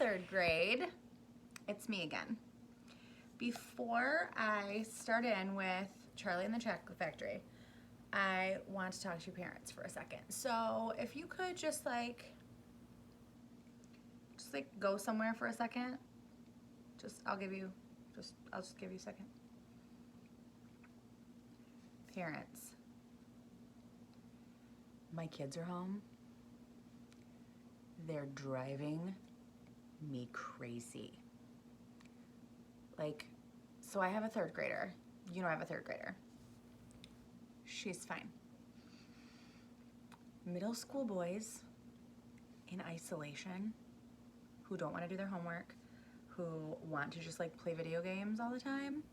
third grade. It's me again. Before I start in with Charlie and the Chocolate Factory, I want to talk to your parents for a second. So if you could just go somewhere for a second. I'll just give you a second. Parents, my kids are home. They're driving me crazy. So I have a third grader. You know I have a third grader. She's fine. Middle school boys in isolation who don't want to do their homework, who want to just play video games all the time.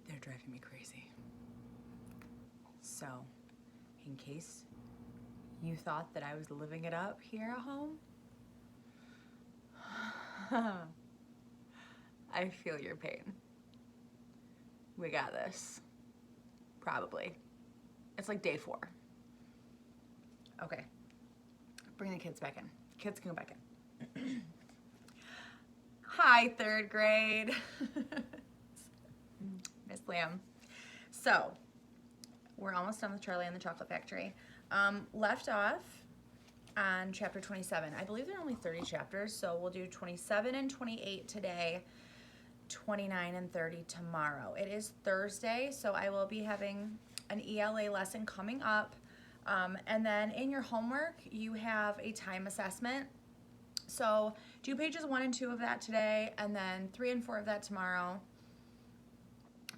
They're driving me crazy. So, in case you thought that I was living it up here at home, I feel your pain. We got this. Probably. It's day 4. Okay. Bring the kids back in. Kids can go back in. Hi, third grade. Miss Lamb. So, we're almost done with Charlie and the Chocolate Factory. Left off on chapter 27. I believe there are only 30 chapters, so we'll do 27 and 28 today, 29 and 30 tomorrow. It is Thursday, so I will be having an ELA lesson coming up. And then in your homework, you have a time assessment. So do pages 1 and 2 of that today, and then 3 and 4 of that tomorrow.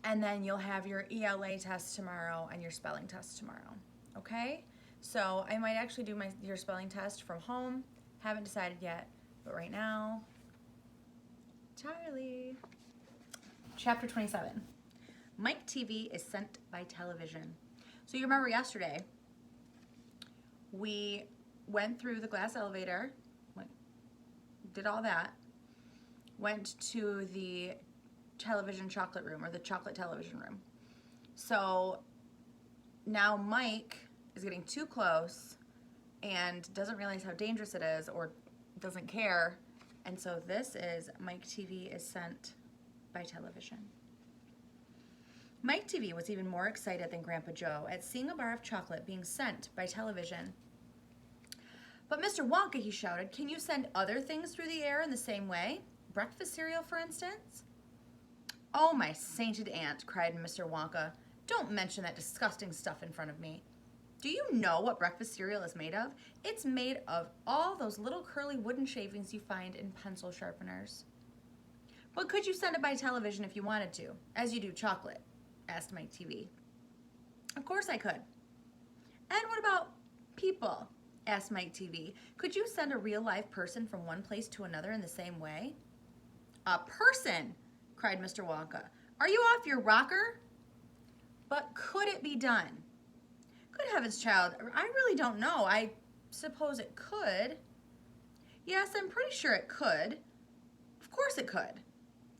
And then you'll have your ELA test tomorrow and your spelling test tomorrow, okay? So I might actually do your spelling test from home. Haven't decided yet, but right now, Charlie. Chapter 27. Mike TV is sent by television. So you remember yesterday, we went through the glass elevator, did all that, went to the television chocolate room, or the chocolate television room. So now Mike is getting too close and doesn't realize how dangerous it is, or doesn't care. And so this is Mike TV is sent by television. Mike TV was even more excited than Grandpa Joe at seeing a bar of chocolate being sent by television. But Mr. Wonka, he shouted, can you send other things through the air in the same way? Breakfast cereal, for instance? Oh, my sainted aunt, cried Mr. Wonka. Don't mention that disgusting stuff in front of me. Do you know what breakfast cereal is made of? It's made of all those little curly wooden shavings you find in pencil sharpeners. But could you send it by television if you wanted to, as you do chocolate? Asked Mike TV. Of course I could. And what about people? Asked Mike TV. Could you send a real live person from one place to another in the same way? A person, cried Mr. Wonka. Are you off your rocker? But could it be done? Good heavens, child, I really don't know. I suppose it could. Yes, I'm pretty sure it could. Of course it could.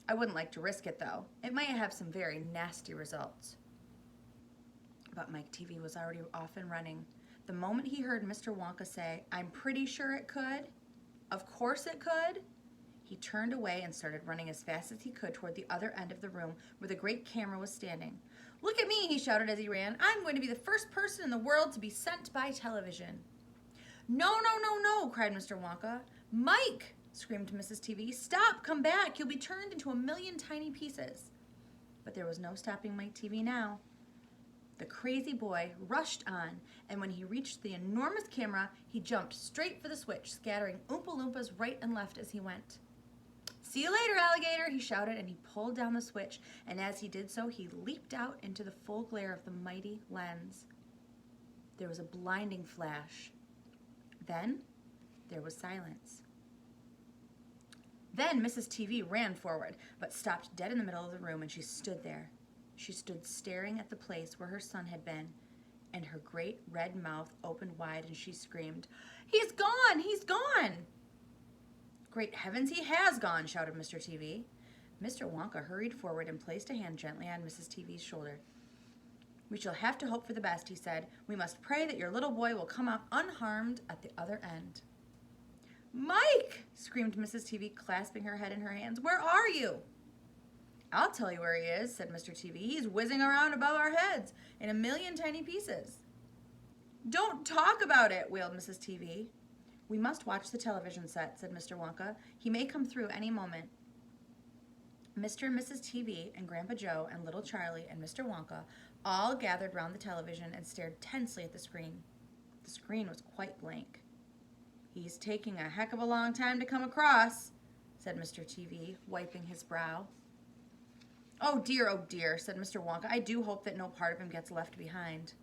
I wouldn't like to risk it, though. It might have some very nasty results. But Mike TV was already off and running. The moment he heard Mr. Wonka say, I'm pretty sure it could, of course it could, he turned away and started running as fast as he could toward the other end of the room where the great camera was standing. Look at me, he shouted as he ran. I'm going to be the first person in the world to be sent by television. No, no, no, no, cried Mr. Wonka. Mike, screamed Mrs. TV. Stop, come back. You'll be turned into a million tiny pieces. But there was no stopping Mike TV now. The crazy boy rushed on, and when he reached the enormous camera, he jumped straight for the switch, scattering Oompa Loompas right and left as he went. See you later, alligator, he shouted, and he pulled down the switch, and as he did so, he leaped out into the full glare of the mighty lens. There was a blinding flash. Then there was silence. Then Mrs. TV ran forward, but stopped dead in the middle of the room, and she stood there. She stood staring at the place where her son had been, and her great red mouth opened wide, and she screamed, He's gone! He's gone! Great heavens, he has gone, shouted Mr. TV. Mr. Wonka hurried forward and placed a hand gently on Mrs. TV's shoulder. We shall have to hope for the best, he said. We must pray that your little boy will come out unharmed at the other end. Mike! Screamed Mrs. TV, clasping her head in her hands. Where are you? I'll tell you where he is, said Mr. TV. He's whizzing around above our heads in a million tiny pieces. Don't talk about it, wailed Mrs. TV. We must watch the television set, said Mr. Wonka. He may come through any moment. Mr. and Mrs. TV and Grandpa Joe and little Charlie and Mr. Wonka all gathered round the television and stared tensely at the screen. The screen was quite blank. He's taking a heck of a long time to come across, said Mr. TV, wiping his brow. Oh dear, said Mr. Wonka. I do hope that no part of him gets left behind.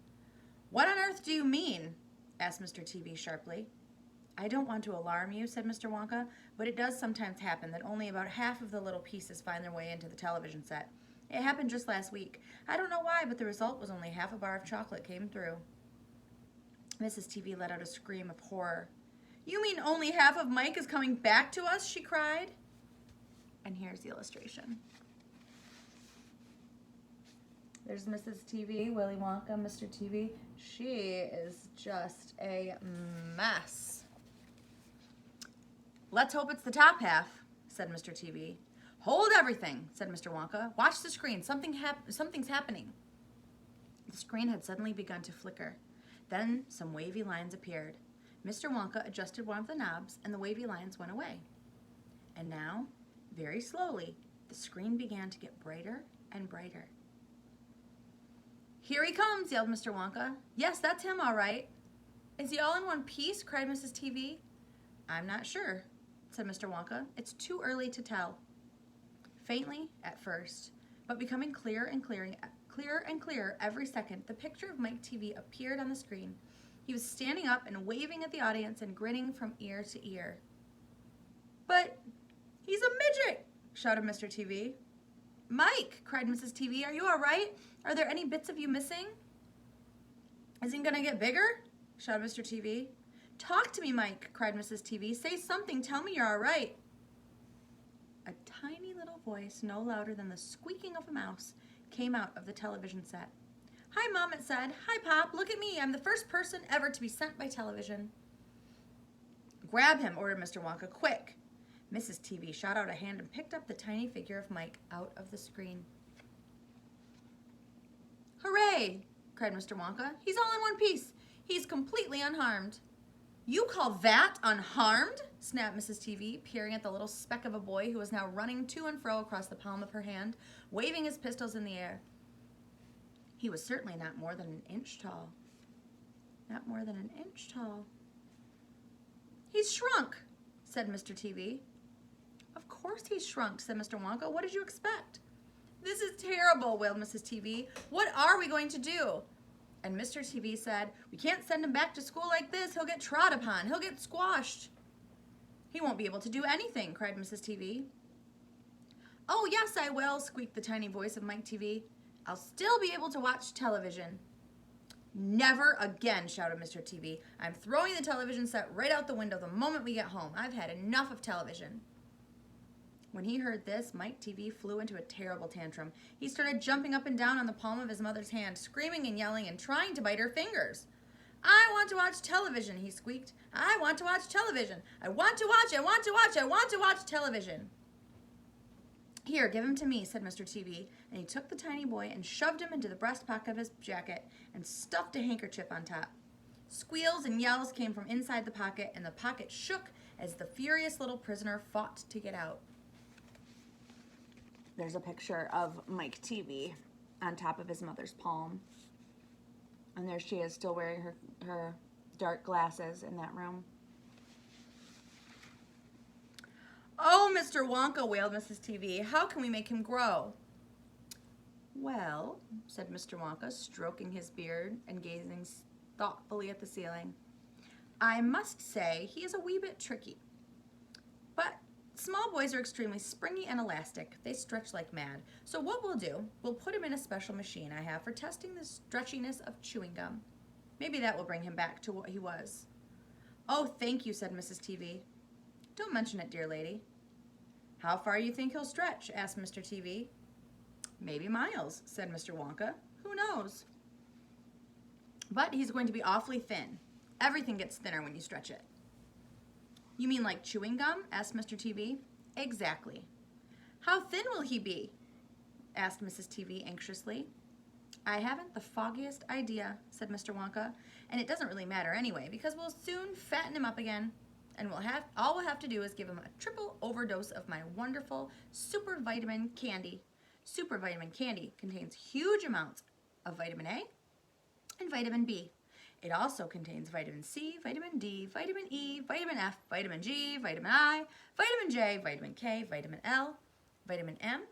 What on earth do you mean? Asked Mr. TV sharply. I don't want to alarm you, said Mr. Wonka, but it does sometimes happen that only about half of the little pieces find their way into the television set. It happened just last week. I don't know why, but the result was only half a bar of chocolate came through. Mrs. TV let out a scream of horror. You mean only half of Mike is coming back to us? She cried. And here's the illustration. There's Mrs. TV, Willy Wonka, Mr. TV. She is just a mess. Let's hope it's the top half, said Mr. TV. Hold everything, said Mr. Wonka. Watch the screen. Something's happening. The screen had suddenly begun to flicker. Then some wavy lines appeared. Mr. Wonka adjusted one of the knobs, and the wavy lines went away. And now, very slowly, the screen began to get brighter and brighter. Here he comes, yelled Mr. Wonka. Yes, that's him, all right. Is he all in one piece? Cried Mrs. TV. I'm not sure, said Mr. Wonka. It's too early to tell. Faintly at first, but becoming clearer and clearer every second, the picture of Mike TV appeared on the screen. He was standing up and waving at the audience and grinning from ear to ear. But he's a midget, shouted Mr. TV. Mike, cried Mrs. TV, are you all right? Are there any bits of you missing? Is he going to get bigger? shouted Mr. TV. Talk to me, Mike, cried Mrs. TV. Say something. Tell me you're all right. A tiny little voice, no louder than the squeaking of a mouse, came out of the television set. Hi, Mom, it said. Hi, Pop. Look at me. I'm the first person ever to be sent by television. Grab him, ordered Mr. Wonka. Quick. Mrs. TV shot out a hand and picked up the tiny figure of Mike out of the screen. Hooray, cried Mr. Wonka. He's all in one piece. He's completely unharmed. You call that unharmed? Snapped Mrs. TV, peering at the little speck of a boy who was now running to and fro across the palm of her hand, waving his pistols in the air. He was certainly not more than an inch tall. Not more than an inch tall. He's shrunk, said Mr. TV. Of course he's shrunk, said Mr. Wonka. What did you expect? This is terrible, wailed Mrs. TV. What are we going to do? And Mr. TV said, we can't send him back to school like this. He'll get trod upon. He'll get squashed. He won't be able to do anything, cried Mrs. TV. Oh, yes, I will, squeaked the tiny voice of Mike TV. I'll still be able to watch television. Never again, shouted Mr. TV. I'm throwing the television set right out the window the moment we get home. I've had enough of television. When he heard this, Mike TV flew into a terrible tantrum. He started jumping up and down on the palm of his mother's hand, screaming and yelling and trying to bite her fingers. I want to watch television, he squeaked. I want to watch television. I want to watch television. Here, give him to me, said Mr. TV, and he took the tiny boy and shoved him into the breast pocket of his jacket and stuffed a handkerchief on top. Squeals and yells came from inside the pocket, and the pocket shook as the furious little prisoner fought to get out. There's a picture of Mike TV on top of his mother's palm. And there she is, still wearing her dark glasses in that room. Oh, Mr. Wonka, wailed Mrs. TV. How can we make him grow? Well, said Mr. Wonka, stroking his beard and gazing thoughtfully at the ceiling, I must say he is a wee bit tricky. But small boys are extremely springy and elastic. They stretch like mad. So what we'll do, we'll put him in a special machine I have for testing the stretchiness of chewing gum. Maybe that will bring him back to what he was. Oh, thank you, said Mrs. TV. Don't mention it, dear lady. How far you think he'll stretch? Asked Mr. TV. Maybe miles, said Mr. Wonka. Who knows? But he's going to be awfully thin. Everything gets thinner when you stretch it. You mean like chewing gum? Asked Mr. TV. Exactly. How thin will he be? Asked Mrs. TV anxiously. I haven't the foggiest idea, said Mr. Wonka, and it doesn't really matter anyway, because we'll soon fatten him up again, and all we'll have to do is give him a triple overdose of my wonderful super vitamin candy. Super vitamin candy contains huge amounts of vitamin A and vitamin B. It also contains vitamin C, vitamin D, vitamin E, vitamin F, vitamin G, vitamin I, vitamin J, vitamin K, vitamin L, vitamin M,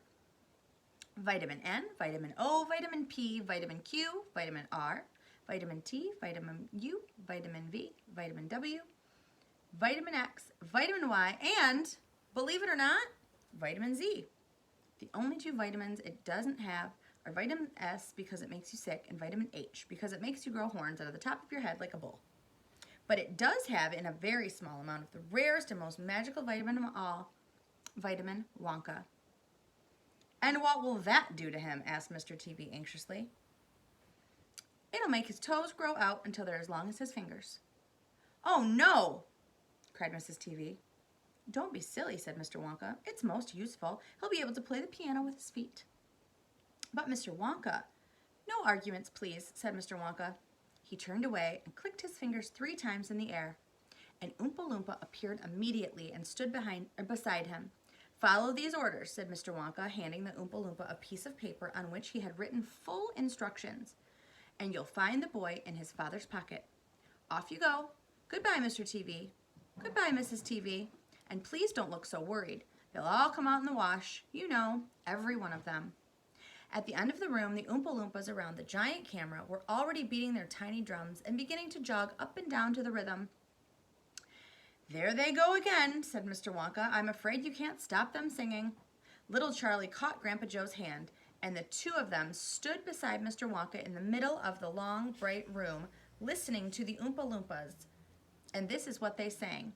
vitamin N, vitamin O, vitamin P, vitamin Q, vitamin R, vitamin T, vitamin U, vitamin V, vitamin W, vitamin X, vitamin Y, and, believe it or not, vitamin Z. The only two vitamins it doesn't have are vitamin S because it makes you sick and vitamin H because it makes you grow horns out of the top of your head like a bull. But it does have in a very small amount of the rarest and most magical vitamin of all, vitamin Wonka. And what will that do to him? Asked Mr. TV anxiously. It'll make his toes grow out until they're as long as his fingers. Oh no, cried Mrs. TV. Don't be silly, said Mr. Wonka. It's most useful. He'll be able to play the piano with his feet. But Mr. Wonka. No arguments, please, said Mr. Wonka. He turned away and clicked his fingers 3 times in the air. An Oompa Loompa appeared immediately and stood beside him. Follow these orders, said Mr. Wonka, handing the Oompa Loompa a piece of paper on which he had written full instructions. And you'll find the boy in his father's pocket. Off you go. Goodbye, Mr. TV. Goodbye, Mrs. TV. And please don't look so worried. They'll all come out in the wash. You know, every one of them. At the end of the room, the Oompa Loompas around the giant camera were already beating their tiny drums and beginning to jog up and down to the rhythm. There they go again, said Mr. Wonka. I'm afraid you can't stop them singing. Little Charlie caught Grandpa Joe's hand, and the two of them stood beside Mr. Wonka in the middle of the long, bright room, listening to the Oompa Loompas. And this is what they sang.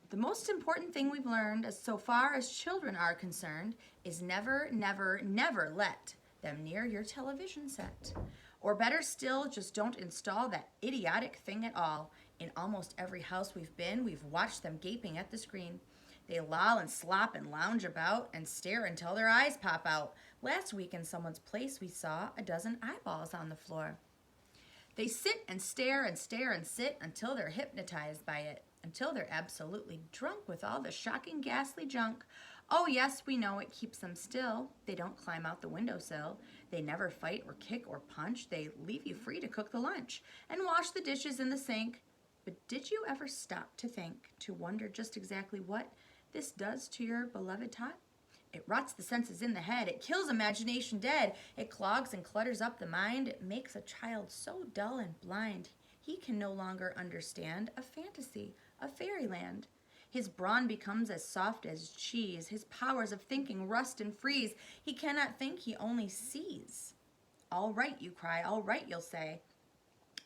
The most important thing we've learned, as so far as children are concerned, is never, never, never let them near your television set. Or better still, just don't install that idiotic thing at all. In almost every house we've been, we've watched them gaping at the screen. They loll and slop and lounge about and stare until their eyes pop out. Last week in someone's place, we saw a dozen eyeballs on the floor. They sit and stare and stare and sit until they're hypnotized by it, until they're absolutely drunk with all the shocking, ghastly junk. Oh, yes, we know it keeps them still. They don't climb out the windowsill. They never fight or kick or punch. They leave you free to cook the lunch and wash the dishes in the sink. But did you ever stop to think, to wonder just exactly what this does to your beloved tot? It rots the senses in the head. It kills imagination dead. It clogs and clutters up the mind. It makes a child so dull and blind he can no longer understand a fantasy, a fairyland. His brawn becomes as soft as cheese. His powers of thinking rust and freeze. He cannot think, he only sees. All right, you cry, all right, you'll say.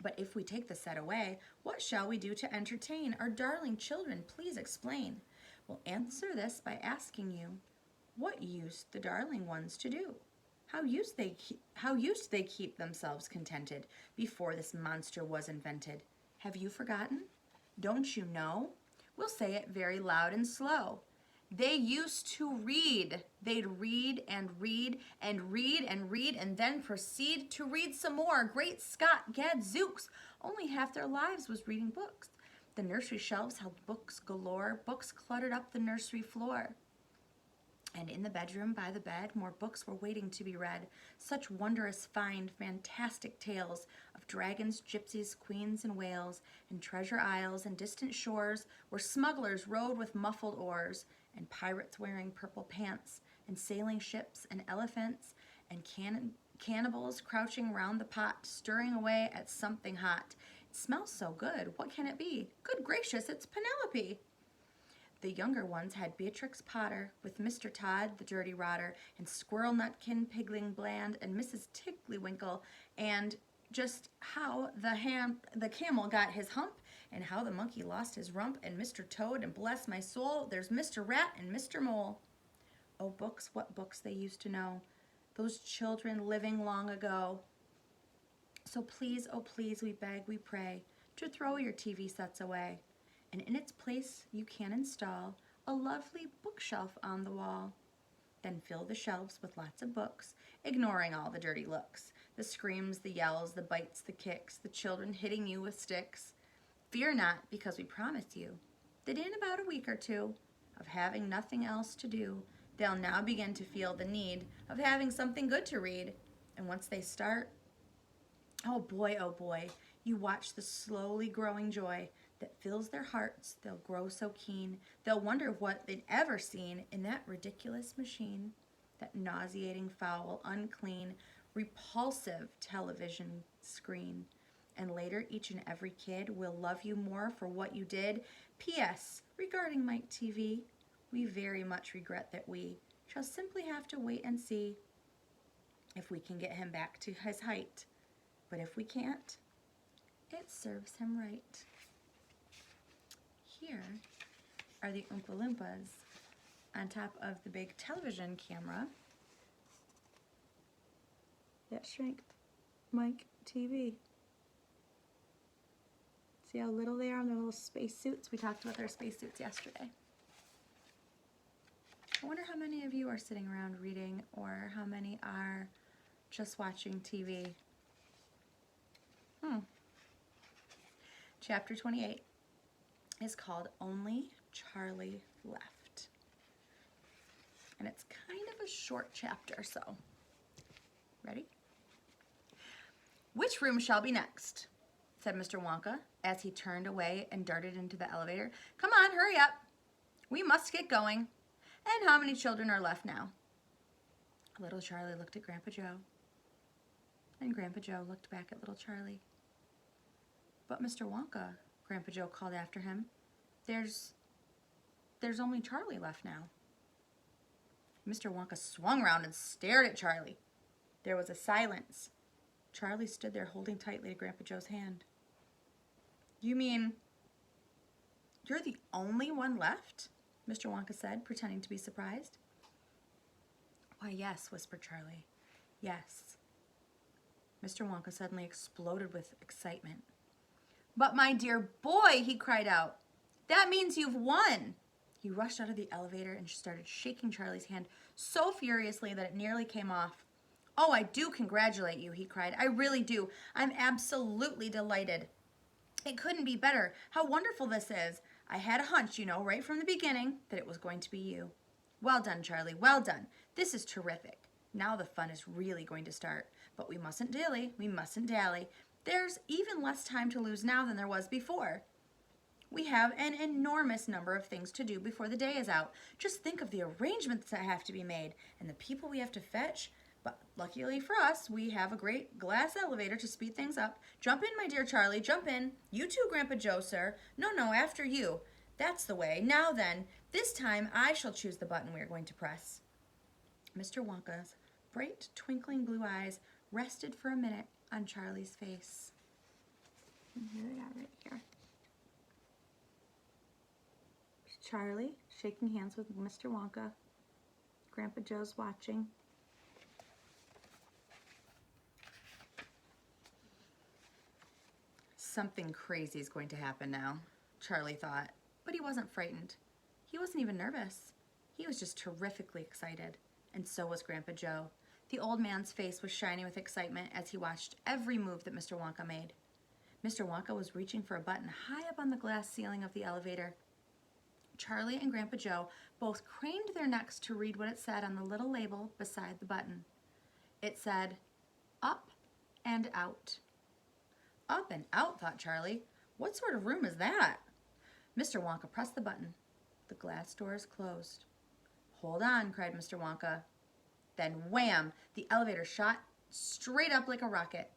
But if we take the set away, what shall we do to entertain our darling children? Please explain. We'll answer this by asking you, what used the darling ones to do? How used they keep themselves contented before this monster was invented? Have you forgotten? Don't you know? We'll say it very loud and slow. They used to read. They'd read and read and read and read and then proceed to read some more. Great Scott, gadzooks! Only half their lives was reading books. The nursery shelves held books galore. Books cluttered up the nursery floor. And in the bedroom by the bed, more books were waiting to be read. Such wondrous, fine, fantastic tales of dragons, gypsies, queens, and whales, and treasure isles and distant shores, where smugglers rowed with muffled oars, and pirates wearing purple pants, and sailing ships, and elephants, and cannibals crouching round the pot, stirring away at something hot. It smells so good. What can it be? Good gracious, it's Penelope! The younger ones had Beatrix Potter with Mr. Todd, the dirty rotter, and Squirrel Nutkin, Pigling Bland, and Mrs. Ticklywinkle, and just how the camel got his hump, and how the monkey lost his rump, and Mr. Toad, and bless my soul, there's Mr. Rat and Mr. Mole. Oh, books, what books they used to know, those children living long ago. So please, oh please, we beg, we pray, to throw your TV sets away. And in its place you can install a lovely bookshelf on the wall. Then fill the shelves with lots of books, ignoring all the dirty looks, the screams, the yells, the bites, the kicks, the children hitting you with sticks. Fear not, because we promise you that in about a week or two of having nothing else to do, they'll now begin to feel the need of having something good to read. And once they start, oh boy, you watch the slowly growing joy that fills their hearts. They'll grow so keen, they'll wonder what they'd ever seen in that ridiculous machine, that nauseating, foul, unclean, repulsive television screen. And later, each and every kid will love you more for what you did. P.S. Regarding Mike TV, we very much regret that we shall simply have to wait and see if we can get him back to his height. But if we can't, it serves him right. Here are the Oompa Loompas on top of the big television camera that shrank Mike TV. See how little they are in their little space suits? We talked about their space suits yesterday. I wonder how many of you are sitting around reading, or how many are just watching TV. Chapter 28 is called Only Charlie Left. And it's kind of a short chapter, so ready? Which room shall be next? Said Mr. Wonka as he turned away and darted into the elevator. Come on, hurry up. We must get going. And how many children are left now? Little Charlie looked at Grandpa Joe, and Grandpa Joe looked back at little Charlie. But Mr. Wonka, Grandpa Joe called after him, there's only Charlie left now. Mr. Wonka swung around and stared at Charlie. There was a silence. Charlie stood there holding tightly to Grandpa Joe's hand. You mean you're the only one left? Mr. Wonka said, pretending to be surprised. Why, yes, whispered Charlie. Yes. Mr. Wonka suddenly exploded with excitement. But my dear boy, he cried out, that means you've won. He rushed out of the elevator and started shaking Charlie's hand so furiously that it nearly came off. Oh, I do congratulate you, he cried. I really do. I'm absolutely delighted. It couldn't be better. How wonderful this is. I had a hunch, you know, right from the beginning, that it was going to be you. Well done, Charlie, well done. This is terrific. Now the fun is really going to start. But we mustn't dilly, we mustn't dally. There's even less time to lose now than there was before. We have an enormous number of things to do before the day is out. Just think of the arrangements that have to be made and the people we have to fetch. But luckily for us, we have a great glass elevator to speed things up. Jump in, my dear Charlie, jump in. You too, Grandpa Joe, sir. No, after you. That's the way. Now then, this time I shall choose the button we are going to press. Mr. Wonka's bright, twinkling blue eyes rested for a minute on Charlie's face. And here they are, right here. Charlie shaking hands with Mr. Wonka. Grandpa Joe's watching. Something crazy is going to happen now, Charlie thought, but he wasn't frightened. He wasn't even nervous. He was just terrifically excited, and so was Grandpa Joe. The old man's face was shining with excitement as he watched every move that Mr. Wonka made. Mr. Wonka was reaching for a button high up on the glass ceiling of the elevator. Charlie and Grandpa Joe both craned their necks to read what it said on the little label beside the button. It said, "Up and out." Up and out, thought Charlie. What sort of room is that? Mr. Wonka pressed the button. The glass doors closed. Hold on, cried Mr. Wonka. Then wham! The elevator shot straight up like a rocket.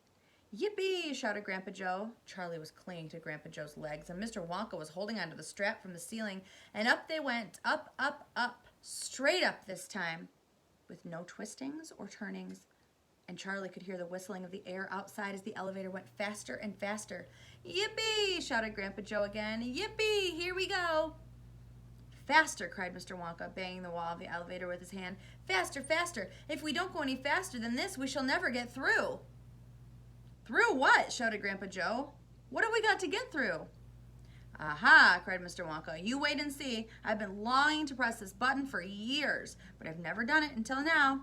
Yippee! Shouted Grandpa Joe. Charlie was clinging to Grandpa Joe's legs, and Mr. Wonka was holding onto the strap from the ceiling, and up they went, up, straight up this time, with no twistings or turnings. And Charlie could hear the whistling of the air outside as the elevator went faster and faster. Yippee! Shouted Grandpa Joe again. Yippee! Here we go! Faster, cried Mr. Wonka, banging the wall of the elevator with his hand. Faster, faster! If we don't go any faster than this, we shall never get through. Through what? Shouted Grandpa Joe. What have we got to get through? Aha, cried Mr. Wonka. You wait and see. I've been longing to press this button for years, but I've never done it until now.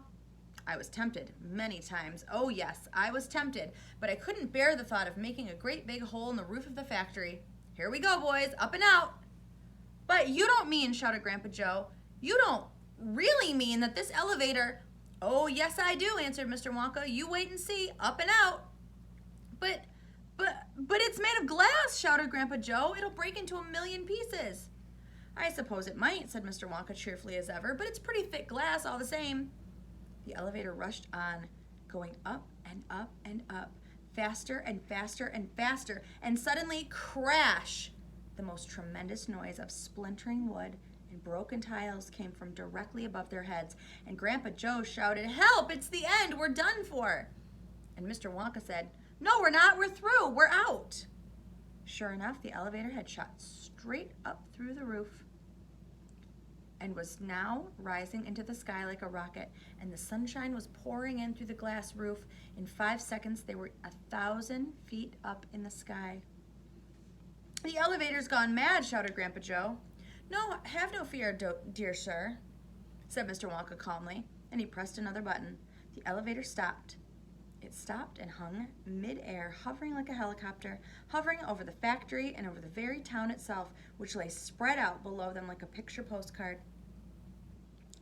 I was tempted many times. Oh, yes, I was tempted, but I couldn't bear the thought of making a great big hole in the roof of the factory. Here we go, boys, up and out. But you don't mean, shouted Grandpa Joe, you don't really mean that this elevator... Oh, yes, I do, answered Mr. Wonka. You wait and see, up and out. But it's made of glass, shouted Grandpa Joe. It'll break into 1,000,000 pieces. I suppose it might, said Mr. Wonka cheerfully as ever, but it's pretty thick glass all the same. The elevator rushed on, going up and up and up, faster and faster and faster, and suddenly, crash! The most tremendous noise of splintering wood and broken tiles came from directly above their heads, and Grandpa Joe shouted, "Help! It's the end! We're done for!" And Mr. Wonka said, "No, we're not. We're through. We're out." Sure enough, the elevator had shot straight up through the roof and was now rising into the sky like a rocket, and the sunshine was pouring in through the glass roof. In 5 seconds, they were 1,000 feet up in the sky. "The elevator's gone mad," shouted Grandpa Joe. "No, have no fear, dear sir," said Mr. Wonka calmly, and he pressed another button. The elevator stopped. It stopped and hung mid-air, hovering like a helicopter, hovering over the factory and over the very town itself, which lay spread out below them like a picture postcard.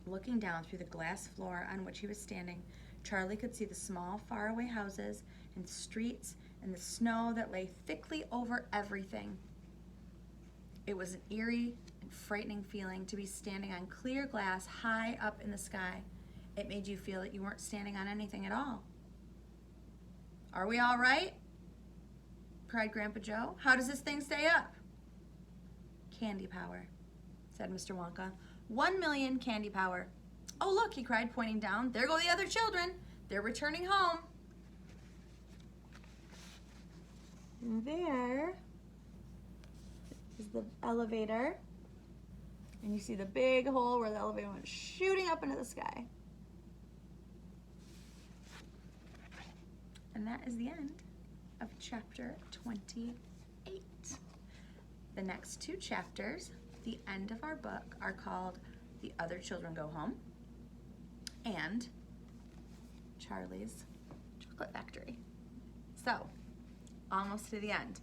Looking down through the glass floor on which he was standing, Charlie could see the small, faraway houses and streets and the snow that lay thickly over everything. It was an eerie and frightening feeling to be standing on clear glass high up in the sky. It made you feel that you weren't standing on anything at all. "Are we all right?" cried Grandpa Joe. "How does this thing stay up?" "Candy power," said Mr. Wonka. 1,000,000 candy power. "Oh, look," he cried, pointing down. "There go the other children. They're returning home." And there is the elevator. And you see the big hole where the elevator went shooting up into the sky. And that is the end of chapter 28. The next 2 chapters, the end of our book, are called The Other Children Go Home and Charlie's Chocolate Factory. So, almost to the end.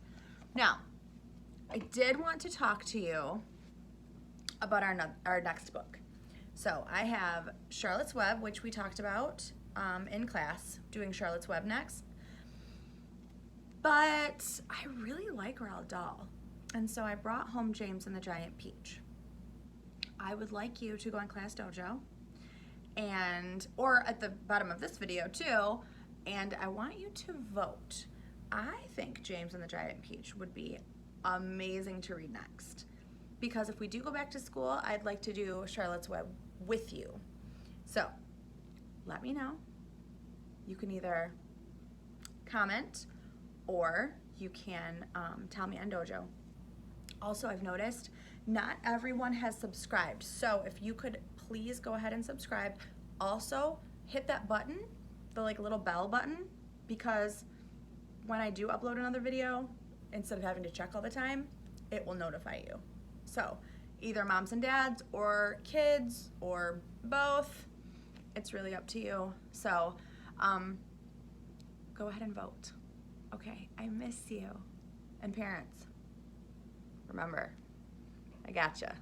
Now, I did want to talk to you about our next book. So, I have Charlotte's Web, which we talked about in class, doing Charlotte's Web next. But I really like Roald Dahl, and so I brought home James and the Giant Peach. I would like you to go on Class Dojo, or at the bottom of this video too, and I want you to vote. I think James and the Giant Peach would be amazing to read next, because if we do go back to school, I'd like to do Charlotte's Web with you. So let me know. You can either comment or you can tell me on Dojo. Also, I've noticed not everyone has subscribed, so if you could please go ahead and subscribe. Also, hit that button, the little bell button, because when I do upload another video, instead of having to check all the time, it will notify you. So either moms and dads or kids or both, it's really up to you. So go ahead and vote. Okay, I miss you. And parents, remember, I gotcha.